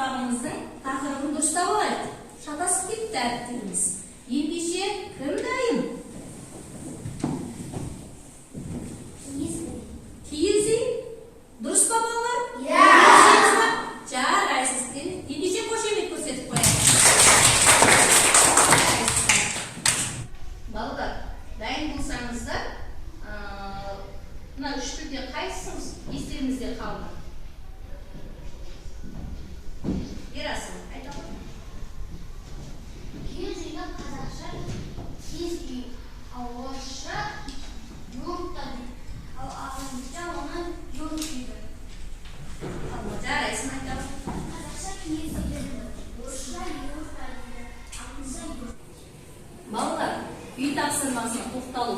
сабағымыздың тақырыбын дұрыстап алайық. Шатасып кетті әріптеріміз. Ендеше кім дайын? Киіз үй. Дұрыс па балалар? Иә. Жарайсыз. Ендеше қошемет көрсетіп қояйық. Балалар, дайын болсаңыздар, мына үш түрде қайсыңыз естеріңізде қалды? Ерасыл, айта ғой. Киіз үйге қазақша, киіз үй орысша юрта дейді. Ал ағылшынша оны юрт дейді. Жарайсың, айта ғой. Қазақша киіз үй дейді, орысша юрта дейді, ағылшынша юрт. Балалар, үй тапсырмасына тоқталу.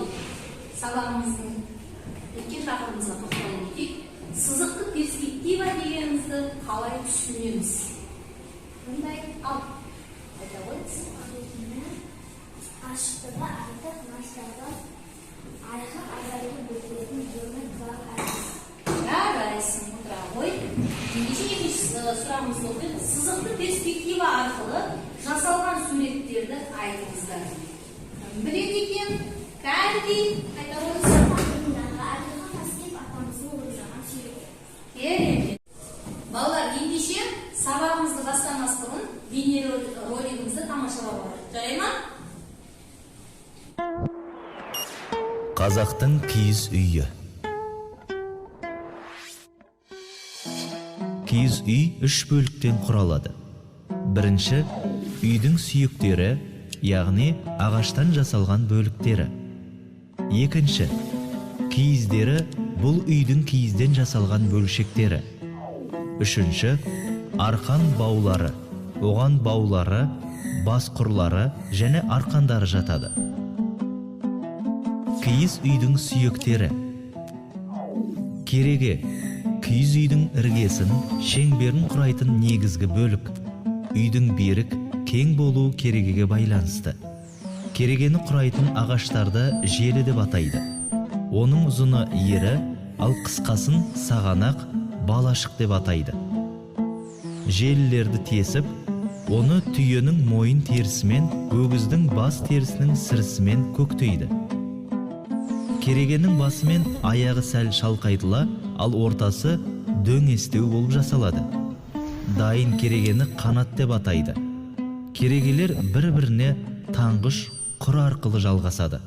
Сабағымыздың өткен тақырыбымызға тоқталу етейік. Сызықты перспектива дегенімізді қалай түсінеміз? Бұндай ал. Айта ғой. Ашықтығы артық масштабы арқы азайды бөлінетін жолы бар әдіс. Жарайсың, отыра ғой. Ендеше екінші сұрағымызды оқиық. Сызықты перспектива арқылы жасалған суреттерді айтыңыздар. Кім біледі екен? Кәлди, айта ғой. Балалар, ендеше сабағымызды бастамас бұрын бейнеролигімізді тамашалап алайық. Жарай ма? Қазақтың киіз үйі. Киіз үй үш бөліктен құралады. Бірінші, үйдің сүйектері, яғни ағаштан жасалған бөліктері. Екінші, киіздері, бұл үйдің киізден жасалған бөлшектері. Үшінші, арқан баулары, оған баулары, басқұрлары және арқандары жатады. Киіз үйдің сүйектері. Кереге, киіз үйдің іргесін, шеңберін құрайтын негізгі бөлік. Үйдің берік, кең болуы керегеге байланысты. Керегені құрайтын ағаштарды желі деп атайды. Оның ұзыны ері, ал қысқасын сағанақ, балашық деп атайды. Желілерді тесіп, оны түйенің мойын терісімен, өгіздің бас терісінің сірісімен көктейді. Керегенің басы мен аяғы сәл шалқайтыла, ал ортасы дөңестеу болып жасалады. Дайын керегені қанат деп атайды. Керегелер бір-біріне таңғыш құр арқылы жалғасады.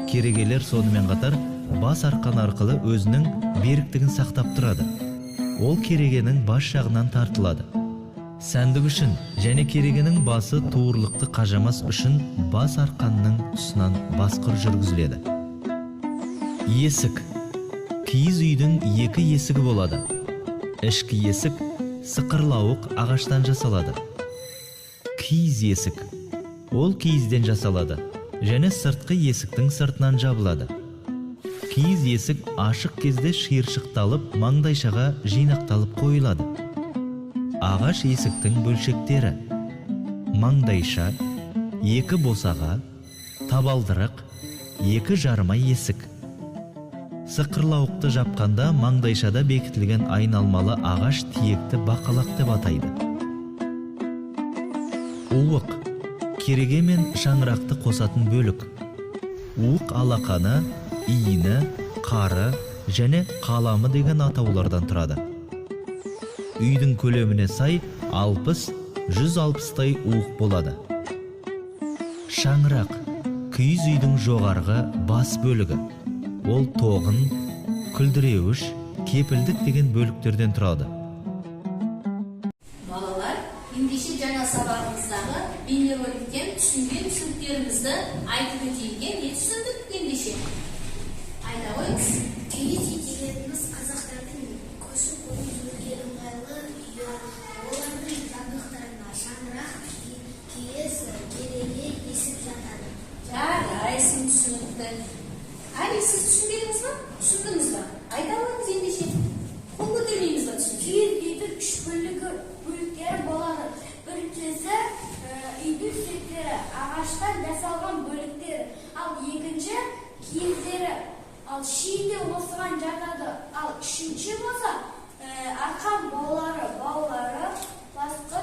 Керегелер сонымен қатар бас арқан арқылы өзінің беріктігін сақтап тұрады. Ол керегенің бас жағынан тартылады. Сәндік үшін және керегенің басы туырлықты қажамас үшін бас арқанның тұсынан басқыр жүргізіледі. Есік. Киіз үйдің екі есігі болады. Ішкі есік сықырлауық ағаштан жасалады. Киіз есік. Ол киізден жасалады және сыртқы есіктің сыртынан жабылады. Киіз есік ашық кезде шиыршықталып, маңдайшаға жинақталып қойылады. Ағаш есіктің бөлшектері: маңдайша, екі босаға, табалдырық, екі жарма есік. Сықырлауықты жапқанда маңдайшада бекітілген айналмалы ағаш тиекті бақалақ деп атайды. Уық. Кереге мен шаңырақты қосатын бөлік. Уық алақаны, иіні, қары және қаламы деген атаулардан тұрады. Үйдің көлеміне сай 60-160-тай уық болады. Шаңырақ. Киіз үйдің жоғарғы бас бөлігі. Ол тоғын, күлдіреуіш, кепілдік деген бөліктерден тұрады. Балалар, ендеше жаңа сабағымыздағы бейнероликтен түсінген түсініктерімізді айтып өтейік. Не түсіндік ендеше? Айта қойыңыз. Киіз үй дегеніміз қазақтардың көшіп-қонып жүрген ыңғайлы үйі. Олардың жабдықтарына шаңырақ, киіз, кереге, есік жатады. Жарайсың, түсінікті. Әлі сіз түсінбедіңіз ба? Түсіндіңіз ба? Айта қойыңыз ендеше. Қол көтермейміз ба түсінікті? Киіз үйдің үш бөліктері болады. Біріншісі үйдің сүйектері, ағаштан жасалған бөліктері. Ал екінші киіздері. Ал шиінде осыған жатады. Ал үшінші болса арқан баулары, басқа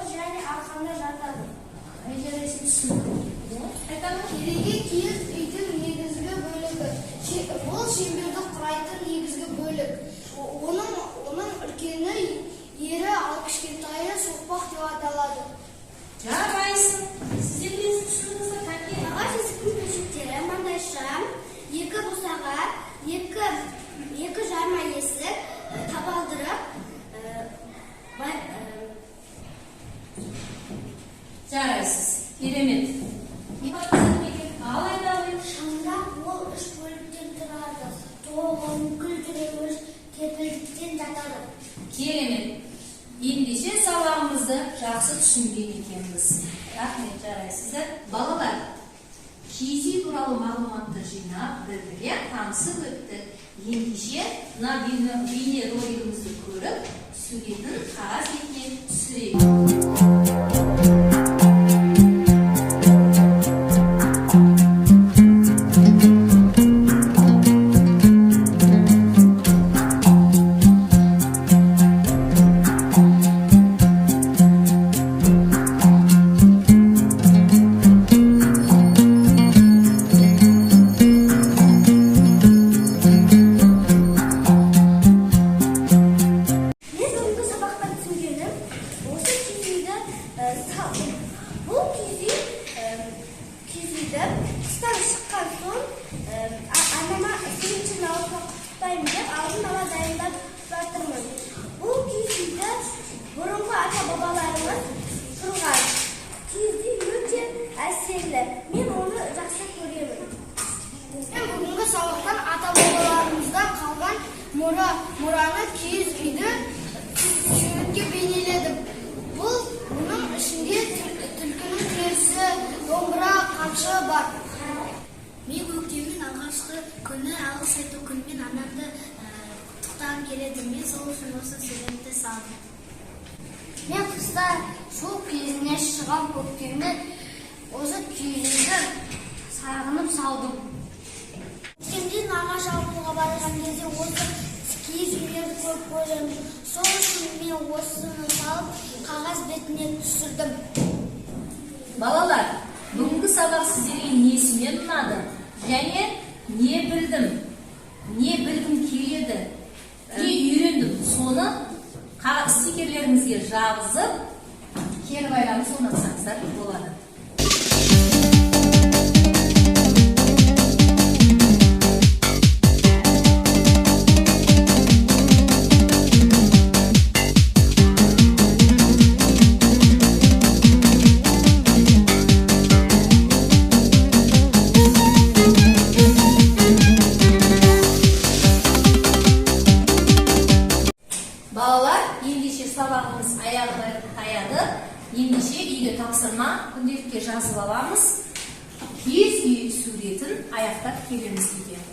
Кереге киіз үйдің негізгі бөлігі. Бұл шеңберді құрайтын негізгі бөлік. Оның үлкені ері, ал кішкентайы соқпақ деп аталады. Жарайсың. Сіздер өзің түсініңіздер, қанке? Ағаш есіктің бөлшектері маңдайша, екі босаға, екі жарма есік, табалдырық, Жарайсыз. Керемет. Ал айдалайын. шаңырақ ол үш бөліктен тұрады. Тоғын, күлдірегіш, кепілдіктен жатады. Керемет. Ендеше сабағымызды жақсы түсінген екенбіз. Рахмет, жарайсыздар. Балалар, киіз үй туралы мағлұматты жинап, бірге танысып өттік. Ендеше мына бейне ролигімізді көріп, суретін қағаз бетіне түсірейік. Бұл киіз үйді қыстан шыққан соң анама сүйіншін алып құттықтаймын деп алдын ала дайындап жатырмын. Бұл киіз үйді бұрынғы ата-бабаларымыз құрған. Киіз үй өте әсерлі. Мен оны жақсы көремін. Мен бүгінгі сабақтан ата-бабаларымыздан қалған мұраны киіз үйді суретке бейнеледім. Бұның ішінде түлкінің терісі, домбыра, қамшы бар. Мен көктемнің алғашқы күні алғыс айту күнмен анамды құттықтағым келеді. Мен сол үшін осы суретті салдым. Мен қыста су киізіне шығам, көктемде осы киізді сағынып салдым. Көктемден ағаш алуға барған кезде осы киіз үйлерді көріп көремін. Сол үшін мен осыны салып, қағаз бетіне түсірдім. Балалар, бүгінгі сабақ сіздерге несімен ұнады? Және не білдім? Не білгім келеді? Не үйрендім? Соны стикерлеріңізге жабызып, кері байланып орнатсаңыздар болады. Балалар, ендеше сабағымыз аяғына таяды. Ендеше үйге тапсырма күнделікке жазып аламыз. Киіз үй суретін аяқтап келеміз деген.